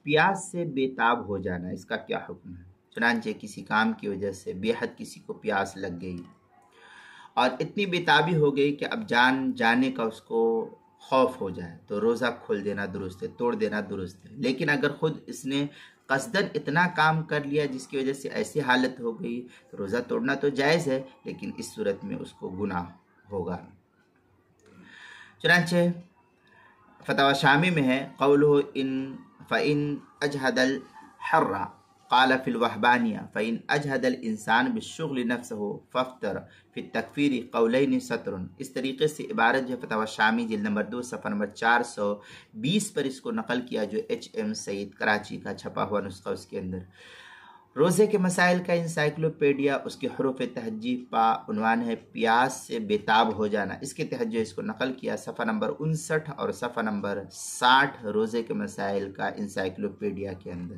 پیاس سے بیتاب ہو جانا، اس کا کیا حکم ہے؟ چنانچہ کسی کام کی وجہ سے بے حد کسی کو پیاس لگ گئی اور اتنی بیتابی ہو گئی کہ اب جان جانے کا اس کو خوف ہو جائے تو روزہ کھول دینا درست ہے، توڑ دینا درست ہے۔ لیکن اگر خود اس نے قصداً اتنا کام کر لیا جس کی وجہ سے ایسی حالت ہو گئی تو روزہ توڑنا تو جائز ہے، لیکن اس صورت میں اس کو گناہ ہوگا۔ چنانچہ فتاوی شامی میں ہے قولہ فَإِنْ أَجْهَدَ الْحَرَّ قال فی الوحبانیہ فَإِنْ أَجْهَدَ الْإِنسان بِالشُّغْلِ نَفْسَهُ فَافْتَرَ فِي التَّكْفِيرِ قَوْلَيْنِ سَطْرٌ۔ اس طریقے سے عبارت جو فتاوی شامی جلد نمبر 2 صفحہ نمبر 420 پر اس کو نقل کیا، جو HM سعید کراچی کا چھپا ہوا نسخہ اس کے اندر۔ روزے کے مسائل کا انسائکلوپیڈیا، اس کے حروف تہجی پا عنوان ہے پیاس سے بیتاب ہو جانا، اس کے تحت جو اس کو نقل کیا صفحہ نمبر 59 اور صفحہ نمبر 60 روزے کے مسائل کا انسائکلوپیڈیا کے اندر۔